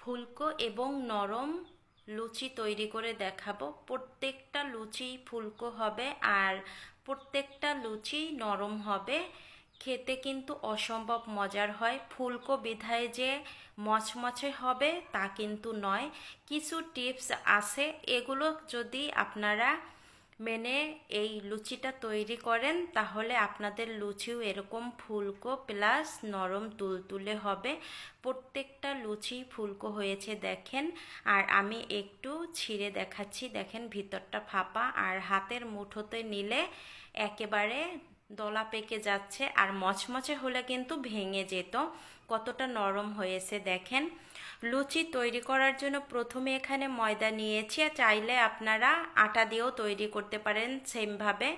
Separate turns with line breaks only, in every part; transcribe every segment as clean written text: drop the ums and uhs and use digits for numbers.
ফুলকো এবং নরম লুচি তৈরি করে দেখাবো। প্রত্যেকটা লুচি ফুলকো হবে আর প্রত্যেকটা লুচি নরম হবে। খেতে কিন্তু অসম্ভব মজার হয়। ফুলকো বিধায় যে মচমচে হবে তা কিন্তু নয়। কিছু টিপস আছে, এগুলো যদি আপনারা মেনে এই লুচিটা তৈরি করেন তাহলে আপনাদের লুচিও এরকম ফুলকো প্লাস নরম তুলতুলে হবে। প্রত্যেকটা লুচি ফুলকো হয়েছে দেখেন। আর আমি একটু ছিঁড়ে দেখাচ্ছি, দেখেন ভিতরটা ফাঁপা আর হাতের মুঠোতে নিলে একেবারে দলা পেকে যাচ্ছে, আর মচমচে হলে কিন্তু ভেঙে যেত। কতটা নরম হয়েছে দেখেন। লুচি তৈরি করার জন্য প্রথমে এখানে ময়দা নিয়েছি, আর চাইলে আপনারা আটা দিয়েও তৈরি করতে পারেন সেমভাবে।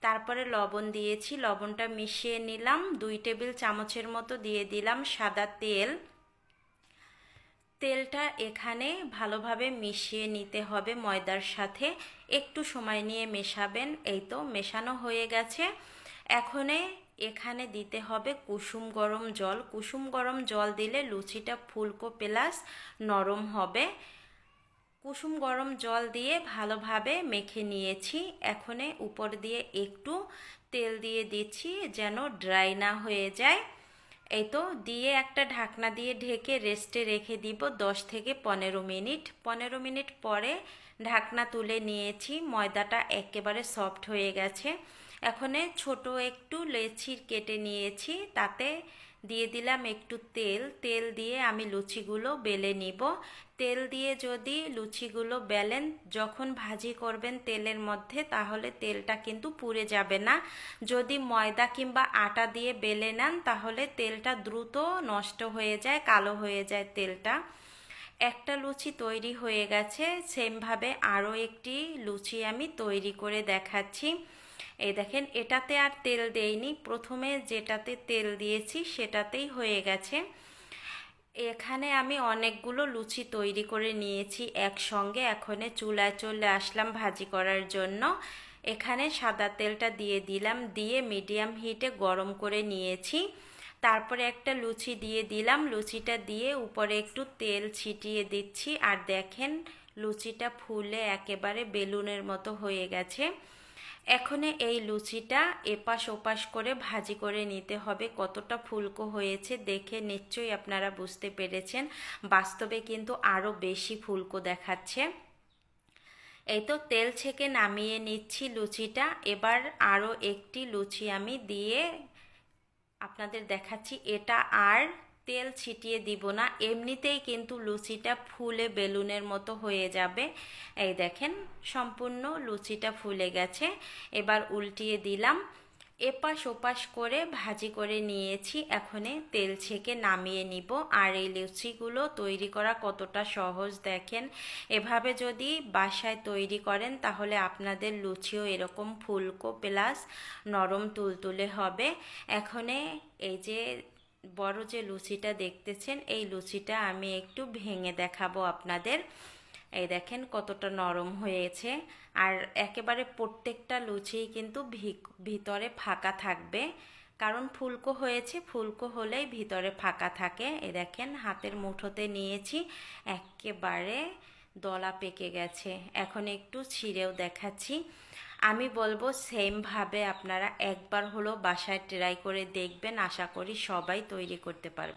তারপরে লবণ দিয়েছি, লবণটা মিশিয়ে নিলাম। 2 টেবিল চামচের মতো দিয়ে দিলাম সাদা তেল। তেলটা এখানে ভালোভাবে মিশিয়ে নিতে হবে ময়দার সাথে। একটু সময় নিয়ে মেশাবেন। এই তো মেশানো হয়ে গেছে। এখানে দিতে হবে কুসুম গরম জল। কুসুম গরম জল দিলে লুচিটা ফুলকো প্লাস নরম হবে। কুসুম গরম জল দিয়ে ভালোভাবে মেখে নিয়েছি। উপর দিয়ে একটু তেল দিয়ে দিচ্ছি যেন ড্রাই না হয়ে যায়। এই তো দিয়ে একটা ঢাকনা দিয়ে ঢেকে রেস্টে রেখে দিব 10 থেকে 15 মিনিট। 15 মিনিট পরে ঢাকনা তুলে নিয়েছি। ময়দাটা একেবারে সফট হয়ে গেছে। ছোট একটু লেচি কেটে নিয়েছি, তাতে দিয়ে দিলাম একটু তেল। তেল দিয়ে আমি লুচিগুলো বেলে নিব। তেল দিয়ে যদি লুচিগুলো বেলেন, যখন ভাজি করবেন তেলের মধ্যে, তাহলে তেলটা কিন্তু পুড়ে যাবে না। যদি ময়দা কিংবা আটা দিয়ে বেলে নেন তাহলে তেলটা দ্রুত নষ্ট হয়ে যায়, কালো হয়ে যায় তেলটা। একটা লুচি তৈরি হয়ে গেছে। সেমভাবে আরও একটি লুচি আমি তৈরি করে দেখাচ্ছি। এই দেখেন, এটাতে আর তেল দেইনি, প্রথমে যেটাতে তেল দিয়েছি সেটাতেই হয়ে গেছে। এখানে আমি অনেকগুলো লুচি তৈরি করে নিয়েছি একসঙ্গে। চুলায় চলে আসলাম ভাজি করার জন্য। এখানে সাদা তেলটা দিয়ে দিলাম, দিয়ে মিডিয়াম হিটে গরম করে নিয়েছি। তারপরে একটা লুচি দিয়ে দিলাম। লুচিটা দিয়ে উপরে একটু তেল ছিটিয়ে দিচ্ছি। আর দেখেন লুচিটা ফুলে একেবারে বেলুনের মতো হয়ে গেছে। এই লুচিটা এপাশ ওপাশ করে ভাজি করে নিতে হবে। কতটা ফুলকো হয়েছে দেখে নিশ্চয়ই আপনারা বুঝতে পেরেছেন। বাস্তবে কিন্তু আরও বেশি ফুলকো দেখাচ্ছে। এই তো তেল ছেঁকে নামিয়ে নিচ্ছি লুচিটা। এবার আরও একটি লুচি আমি দিয়ে আপনাদের দেখাচ্ছি। এটা আর তেল ছিটিয়ে দিব না, এমনিতেই কিন্তু লুচিটা ফুলে বেলুনের মতো হয়ে যাবে। এই দেখেন সম্পূর্ণ লুচিটা ফুলে গেছে। এবার উল্টিয়ে দিলাম। এপাশ ওপাশ করে ভাজি করে নিয়েছি। তেল ছেঁকে নামিয়ে নিব। আর এই লুচিগুলো তৈরি করা কতটা সহজ দেখেন। এভাবে যদি বাসায় তৈরি করেন তাহলে আপনাদের লুচিও এরকম ফুলকো প্লাস নরম তুলতুলে হবে। এই যে বড় যে লুচিটা দেখতেছেন, এই লুচিটা আমি একটু ভেঙে দেখাবো আপনাদের। এই দেখেন কতটা নরম হয়েছে। আর একেবারে প্রত্যেকটা লুচিই কিন্তু ভিতরে ফাঁকা থাকবে, কারণ ফুলকো হয়েছে। ফুলকো হলেই ভিতরে ফাঁকা থাকে। এই দেখেন হাতের মুঠোতে নিয়েছি, একেবারে দলা পেকে গেছে। একটু ছিঁড়েও দেখাচ্ছি। আমি বলবো সেমভাবে আপনারা একবার হলো বাসায় ট্রাই করে দেখবেন। আশা করি সবাই তৈরি করতে পারবে।